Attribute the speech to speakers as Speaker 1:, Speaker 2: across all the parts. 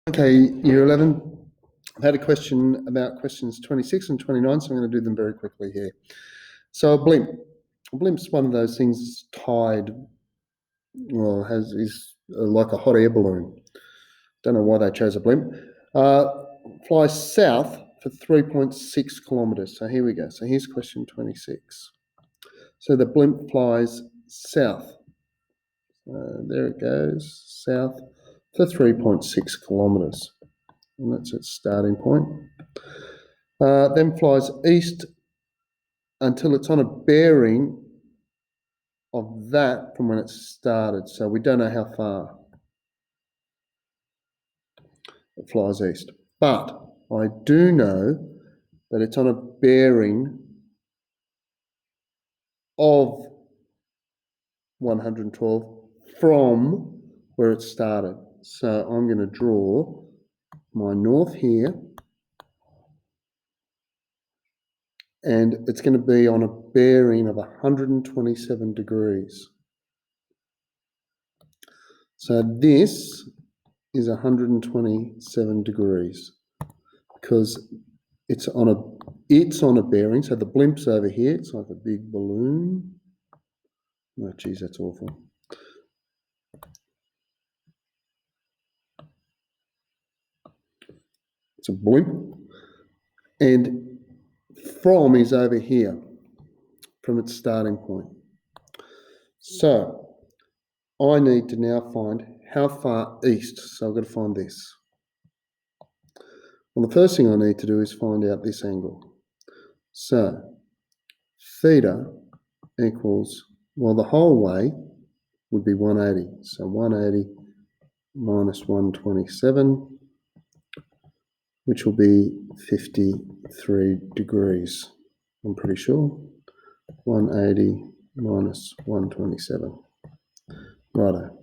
Speaker 1: Okay, year 11. I've had a question about questions 26 and 29, so I'm going to do them very quickly here. So a blimp. A blimp's one of those things that's tied, well, is like a hot air balloon. Don't know why they chose a blimp. Flies south for 3.6 kilometres. So here we go. So here's question 26. So the blimp flies south. There it goes, south for 3.6 kilometres. And that's its starting point. Then flies east until it's on a bearing of that from when it started. So we don't know how far it flies east. But I do know that it's on a bearing of 112 from where it started. So I'm going to draw my north here, and it's going to be on a bearing of 127 degrees. So this is 127 degrees because it's on a bearing. So the blimp's over here. It's like a big balloon. Oh, geez, that's awful. It's a blimp. And from is over here, from its starting point. So I need to now find how far east. So I've got to find this. Well, the first thing I need to do is find out this angle. So theta equals, well, the whole way would be 180. So 180 minus 127, which will be 53 degrees. I'm pretty sure. 180 minus 127. Righto.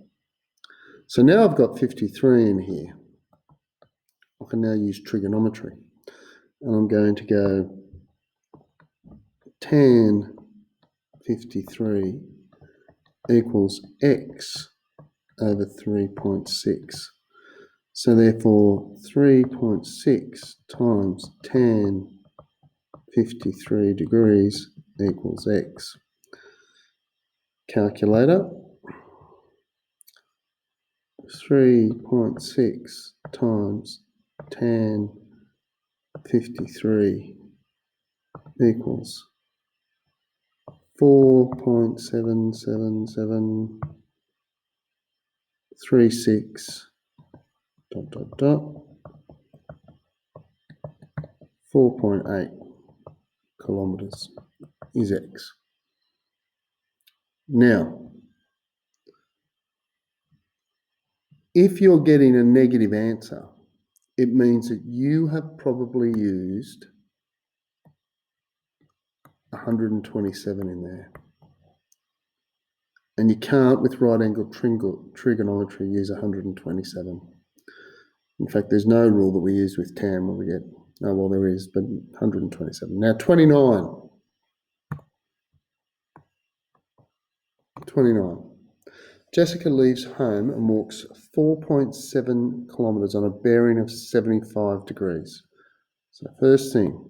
Speaker 1: So now I've got 53 in here. I can now use trigonometry. And I'm going to go tan 53 equals x over 3.6. So therefore 3.6 times tan 53 degrees equals x. Calculator. 3.6 times tan 53 equals 4.77736 ... 4.8 kilometres is x. Now, if you're getting a negative answer, it means that you have probably used 127 in there. And you can't, with right-angled trigonometry, use 127. In fact, there's no rule that we use with tan where we get, oh, well, there is, but 127. Now, 29. 29. Jessica leaves home and walks 4.7 kilometres on a bearing of 75 degrees. So first thing,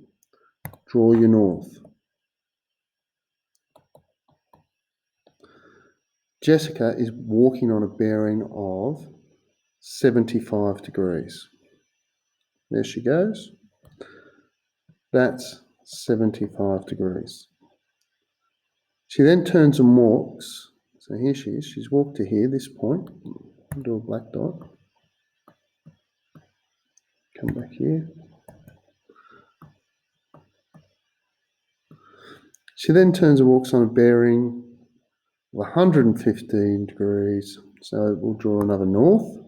Speaker 1: draw your north. Jessica is walking on a bearing of 75 degrees. There she goes. That's 75 degrees. She then turns and walks. So here she is. She's walked to here, this point. Do a black dot. Come back here. She then turns and walks on a bearing of 115 degrees. So we'll draw another north.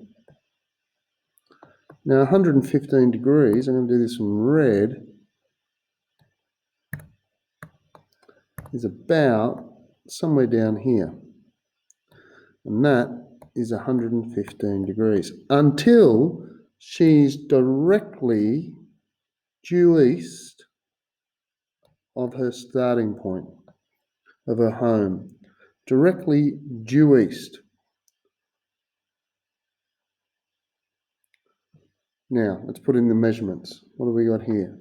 Speaker 1: Now 115 degrees, I'm going to do this in red, is about somewhere down here. And that is 115 degrees until she's directly due east of her starting point of her home. Directly due east. Now, let's put in the measurements. What have we got here?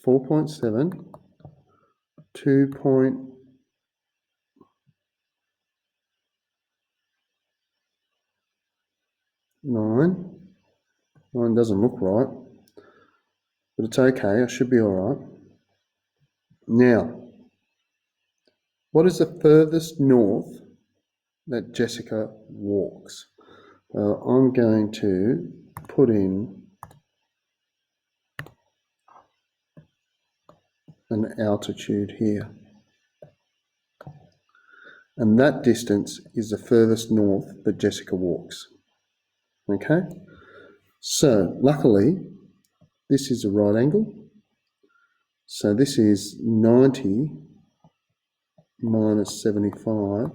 Speaker 1: 4.7, 2.9. Mine doesn't look right, but it's okay. I should be all right. Now, what is the furthest north that Jessica walks? I'm going to put in an altitude here. And that distance is the furthest north that Jessica walks. Okay? So, luckily, this is a right angle. So this is 90 minus 75,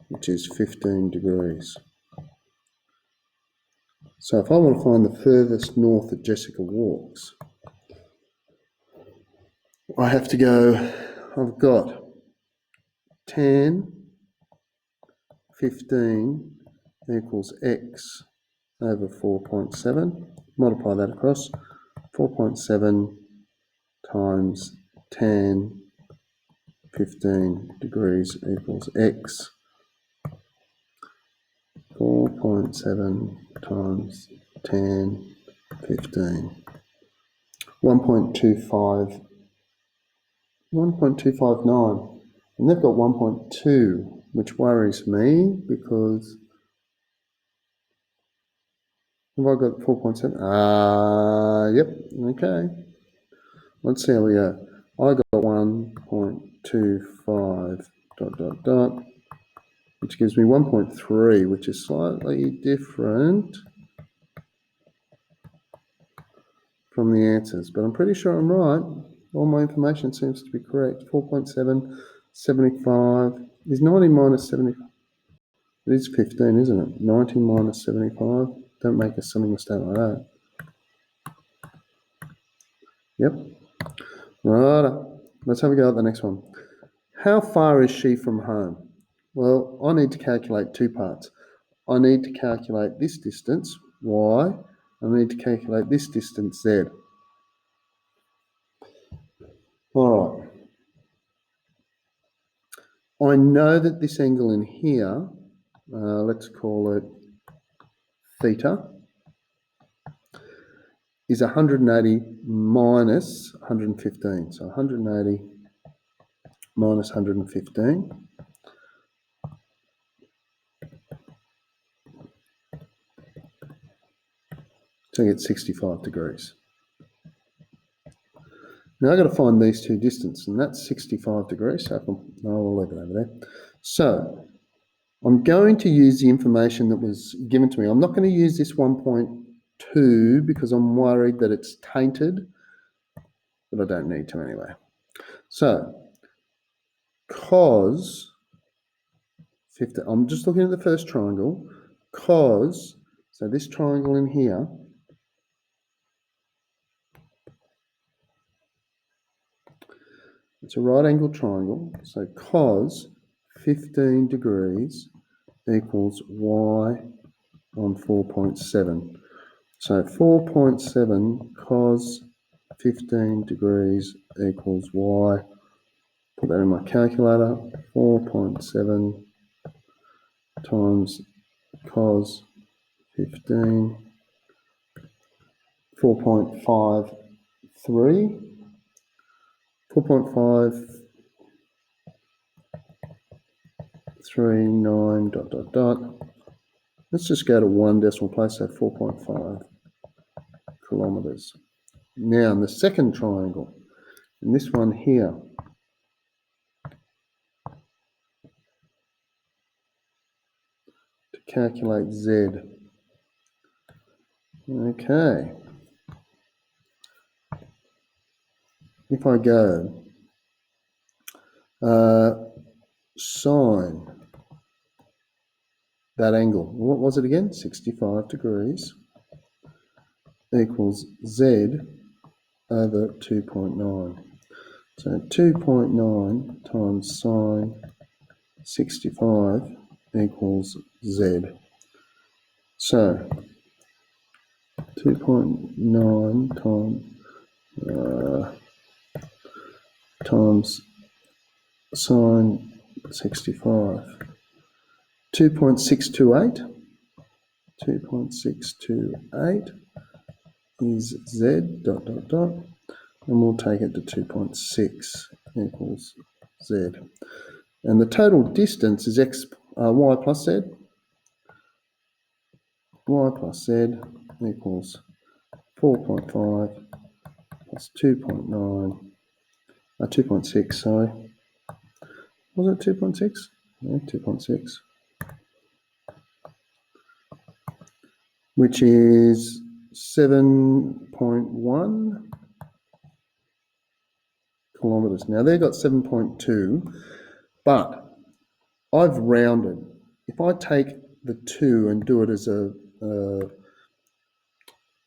Speaker 1: which is 15 degrees. So if I want to find the furthest north that Jessica walks, I have to go, I've got tan 15 equals x over 4.7, multiply that across, 4.7 times tan 15 degrees equals x, 4.7 times tan 15, 1.259, and they've got 1.2, which worries me because have I got 4.7? Yep, okay. Let's see how we go. I got 1.25 ... which gives me 1.3, which is slightly different from the answers, but I'm pretty sure I'm right. All my information seems to be correct. 4.7, 75. Is 90 minus 75? It is 15, isn't it? 90 minus 75. Don't make a silly mistake like that. Yep. Right. Let's have a go at the next one. How far is she from home? Well, I need to calculate two parts. I need to calculate this distance, y. I need to calculate this distance, z. All right. I know that this angle in here, let's call it theta, is 180 minus 115. So 180 minus 115. So I get 65 degrees. Now I've got to find these two distances, and that's 65 degrees. So I'll leave it over there. So I'm going to use the information that was given to me. I'm not going to use this 1.2 because I'm worried that it's tainted, but I don't need to anyway. So cos 50, I'm just looking at the first triangle, cos, so this triangle in here, it's a right angle triangle, so cos 15 degrees equals y on 4.7. So 4.7 cos 15 degrees equals y. Put that in my calculator. 4.7 times cos 15, 4.53, 4.539 ... Let's just go to one decimal place, so 4.5 kilometres. Now in the second triangle, in this one here, to calculate z. Okay. If I go sine that angle, what was it again? 65 degrees equals z over 2.9. So 2.9 times sine 65 equals z. So 2.9 times sine 65. 2.628. 2.628 is z dot dot dot, and we'll take it to 2.6 equals z. And the total distance is y plus z. Y plus z equals 4.5 plus 2.9, 2.6, sorry. Was it 2.6? Yeah, 2.6. Which is 7.1 kilometres. Now they've got 7.2, but I've rounded. If I take the 2 and do it as a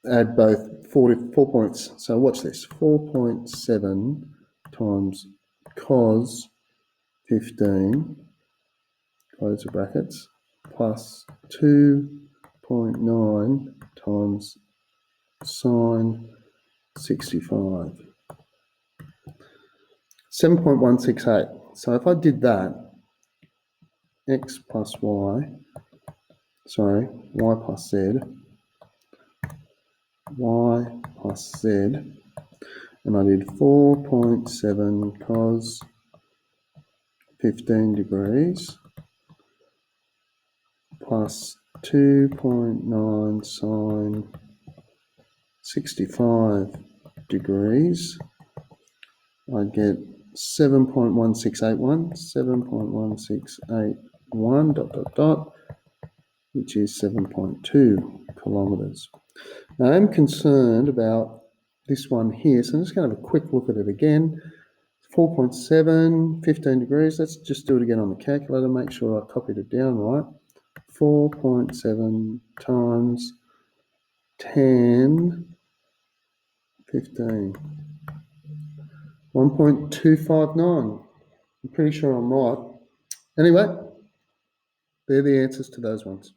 Speaker 1: add both 4 points. So watch this. 4.7 times cos 15, close the brackets, plus 2.9 times sine 65. 7.168. So if I did that, x plus y, sorry, y plus z, y plus z, and I did 4.7 cos 15 degrees plus 2.9 sine 65 degrees, I get 7.1681, 7.1681 dot dot dot, which is 7.2 kilometres. Now I'm concerned about this one here, so I'm just going to have a quick look at it again. 4.7, 15 degrees. Let's just do it again on the calculator, make sure I copied it down right. 4.7 times 10, 15. 1.259. I'm pretty sure I'm right. Anyway, they're the answers to those ones.